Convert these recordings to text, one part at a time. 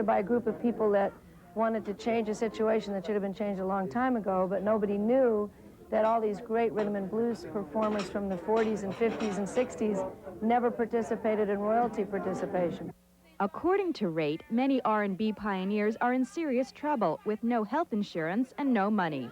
By a group of people that wanted to change a situation that should have been changed a long time ago, but nobody knew that all these great rhythm and blues performers from the 40s and 50s and 60s never participated in royalty participation. According to Rait, many R&B pioneers are in serious trouble with no health insurance and no money.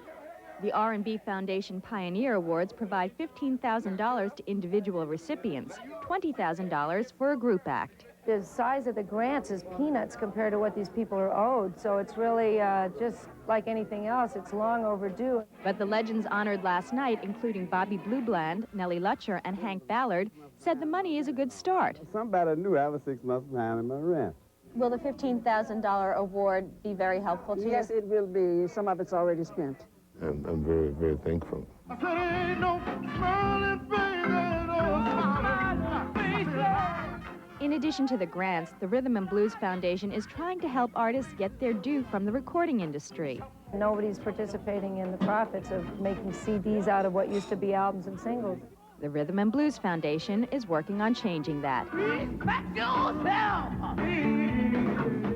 The R&B Foundation Pioneer Awards provide $15,000 to individual recipients, $20,000 for a group act. The size of the grants is peanuts compared to what these people are owed, so it's really just like anything else, it's long overdue. But the legends honored last night, including Bobby Blue Bland, Nellie Lutcher, and Hank Ballard, said the money is a good start. Somebody knew I was 6 months behind in my rent. Will the $15,000 award be very helpful to you? Yes, it will be. Some of it's already spent. And I'm very, very thankful. In addition to the grants, the Rhythm and Blues Foundation is trying to help artists get their due from the recording industry. Nobody's participating in the profits of making CDs out of what used to be albums and singles. The Rhythm and Blues Foundation is working on changing that. Respect yourself!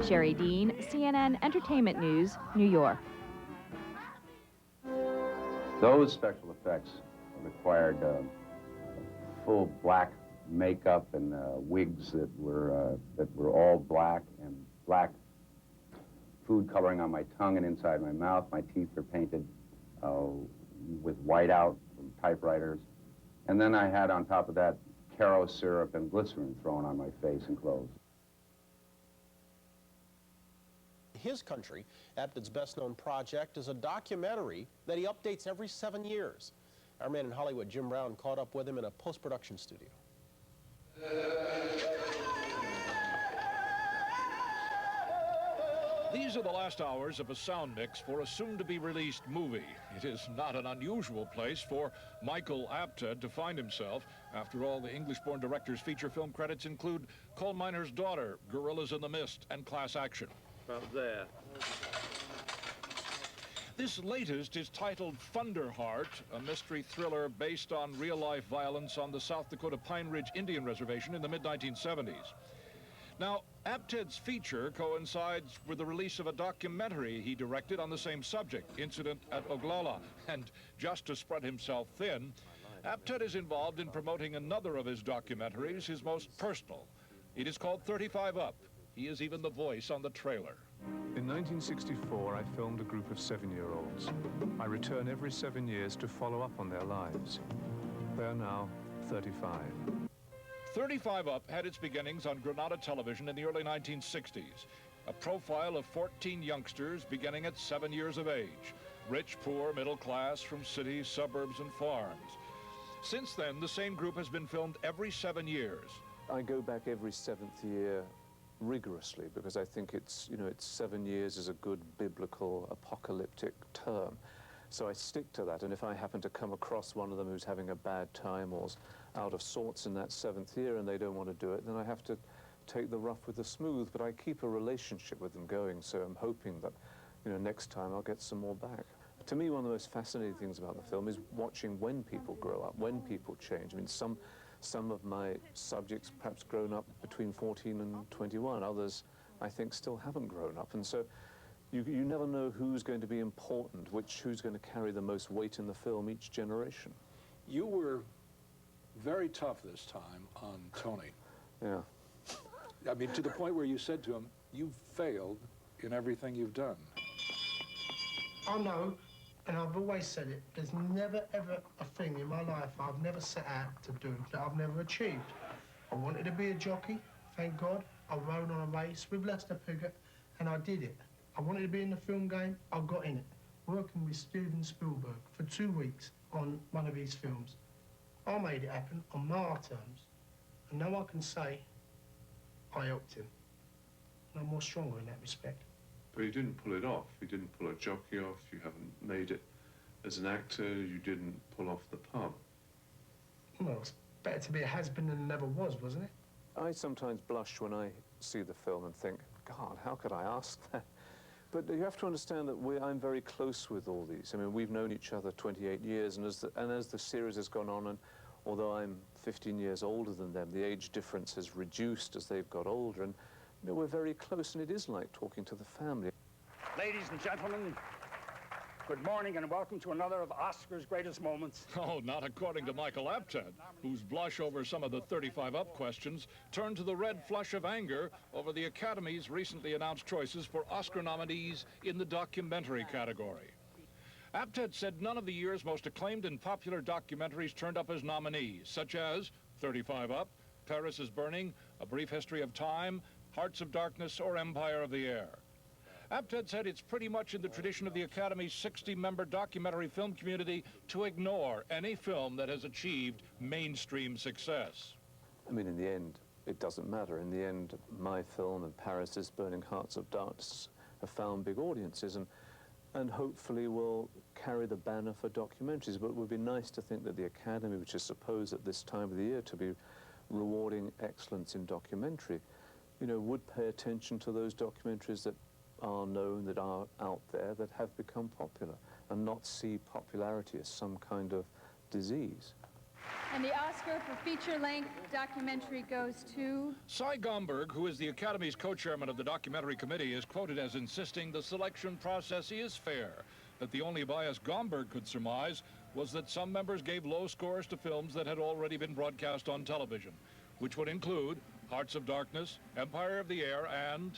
Sherry Dean, CNN Entertainment News, New York. Those special effects required full black makeup and wigs that were all black, and black food coloring on my tongue and inside my mouth. My teeth are painted with whiteout from typewriters. And then I had on top of that Caro syrup and glycerin thrown on my face and clothes. His country, Apted's best-known project, is a documentary that he updates every 7 years. Our man in Hollywood, Jim Brown, caught up with him in a post-production studio. These are the last hours of a sound mix for a soon-to-be-released movie. It is not an unusual place for Michael Apted to find himself. After all, the English-born director's feature film credits include Coal Miner's Daughter, Gorillas in the Mist, and Class Action. About there. This latest is titled Thunderheart, a mystery thriller based on real-life violence on the South Dakota Pine Ridge Indian Reservation in the mid-1970s. Now, Apted's feature coincides with the release of a documentary he directed on the same subject, Incident at Oglala. And just to spread himself thin, Apted is involved in promoting another of his documentaries, his most personal. It is called 35 Up. He is even the voice on the trailer. In 1964, I filmed a group of 7-year-olds. I return every 7 years to follow up on their lives. They are now 35. 35 Up had its beginnings on Granada television in the early 1960s. A profile of 14 youngsters beginning at 7 years of age. Rich, poor, middle class, from cities, suburbs, and farms. Since then, the same group has been filmed every 7 years. I go back every 7th year rigorously because I think it's 7 years is a good biblical apocalyptic term. So I stick to that, and if I happen to come across one of them who's having a bad time or's out of sorts in that 7th year and they don't want to do it, then I have to take the rough with the smooth, but I keep a relationship with them going, so I'm hoping that, next time I'll get some more back. To me, one of the most fascinating things about the film is watching when people grow up, when people change. I mean, some of my subjects perhaps grown up between 14 and 21, others I think still haven't grown up, and so you never know who's going to be important, who's going to carry the most weight in the film each generation. You were very tough this time on Tony. Yeah. I mean, to the point where you said to him, you've failed in everything you've done. I know, and I've always said it, there's never ever a thing in my life I've never set out to do that I've never achieved. I wanted to be a jockey, thank God. I rode on a race with Lester Piggott, and I did it. I wanted to be in the film game, I got in it. Working with Steven Spielberg for 2 weeks on one of his films. I made it happen on my terms, and now I can say I helped him. And I'm more stronger in that respect. But you didn't pull it off. You didn't pull a jockey off. You haven't made it as an actor. You didn't pull off the pub. Well, it's better to be a has-been than never was, wasn't it? I sometimes blush when I see the film and think, God, how could I ask that? But you have to understand that I'm very close with all these. I mean, we've known each other 28 years, and as the series has gone on, and although I'm 15 years older than them, the age difference has reduced as they've got older, and you know, we're very close, and it is like talking to the family. Ladies and gentlemen, good morning and welcome to another of Oscar's greatest moments. Oh, not according to Michael Apted, whose blush over some of the 35 Up questions turned to the red flush of anger over the Academy's recently announced choices for Oscar nominees in the documentary category. Apted said none of the year's most acclaimed and popular documentaries turned up as nominees, such as 35 Up, Paris is Burning, A Brief History of Time, Hearts of Darkness, or Empire of the Air. Apted said it's pretty much in the tradition of the Academy's 60-member documentary film community to ignore any film that has achieved mainstream success. I mean, in the end, it doesn't matter. In the end, my film and Paris is Burning, Hearts of Darkness have found big audiences and hopefully will carry the banner for documentaries. But it would be nice to think that the Academy, which is supposed at this time of the year to be rewarding excellence in documentary, you know, would pay attention to those documentaries that are known, that are out there, that have become popular, and not see popularity as some kind of disease. And the Oscar for feature-length documentary goes to... Cy Gomberg, who is the Academy's co-chairman of the documentary committee, is quoted as insisting the selection process is fair, that the only bias Gomberg could surmise was that some members gave low scores to films that had already been broadcast on television, which would include Hearts of Darkness, Empire of the Air, and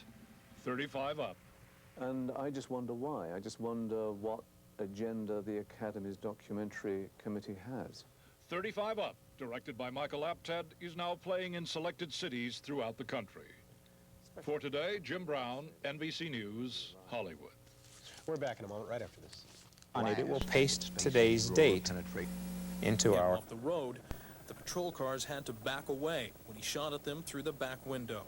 35 Up. And I just wonder why. I just wonder what agenda the Academy's documentary committee has. 35 Up, directed by Michael Apted, is now playing in selected cities throughout the country. For today, Jim Brown, NBC News, Hollywood. We're back in a moment, right after this. On it, it will paste today's date into our... Off the road, the patrol cars had to back away when he shot at them through the back window.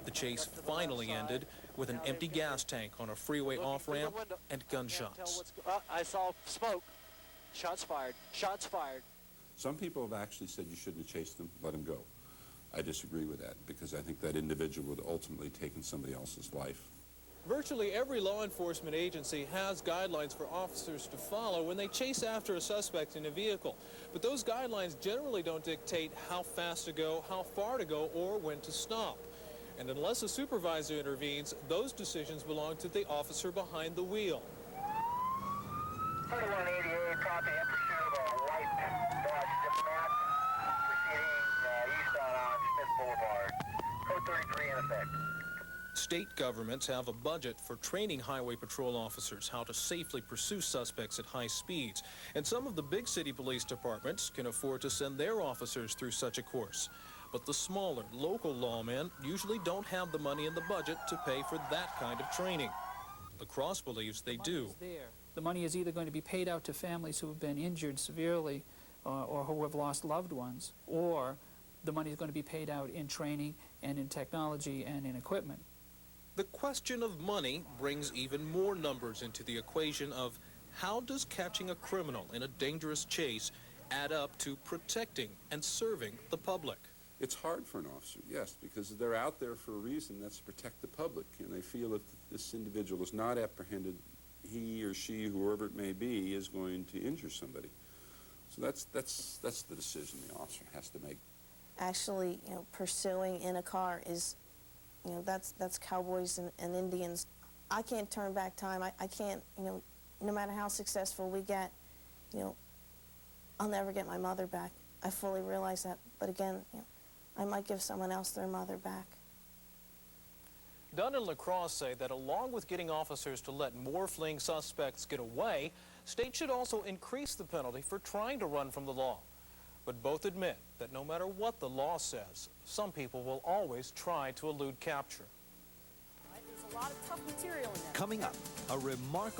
The chase finally ended with an empty gas tank on a freeway off-ramp and gunshots. I saw smoke. Shots fired. Shots fired. Some people have actually said you shouldn't have chased them, let them go. I disagree with that because I think that individual would ultimately taken somebody else's life. Virtually every law enforcement agency has guidelines for officers to follow when they chase after a suspect in a vehicle. But those guidelines generally don't dictate how fast to go, how far to go, or when to stop. And unless a supervisor intervenes, those decisions belong to the officer behind the wheel. 3188, copy in pursuit of a white Dodge Diplomat proceeding eastbound on Smith Boulevard. Code 33 in effect. State governments have a budget for training highway patrol officers how to safely pursue suspects at high speeds. And some of the big city police departments can afford to send their officers through such a course. But the smaller, local lawmen usually don't have the money in the budget to pay for that kind of training. La Crosse believes they do. The money is either going to be paid out to families who have been injured severely or who have lost loved ones, or the money is going to be paid out in training and in technology and in equipment. The question of money brings even more numbers into the equation of how does catching a criminal in a dangerous chase add up to protecting and serving the public? It's hard for an officer, yes, because they're out there for a reason, that's to protect the public, and they feel if this individual is not apprehended, he or she, whoever it may be, is going to injure somebody. So that's the decision the officer has to make. Actually, you know, pursuing in a car is, you know, that's cowboys and Indians. I can't turn back time. I can't, you know, no matter how successful we get, you know, I'll never get my mother back. I fully realize that, but again, you know, I might give someone else their mother back. Dunn and La Crosse say that along with getting officers to let more fleeing suspects get away, states should also increase the penalty for trying to run from the law. But both admit that no matter what the law says, some people will always try to elude capture. There's a lot of tough material in there. Coming up, a remarkable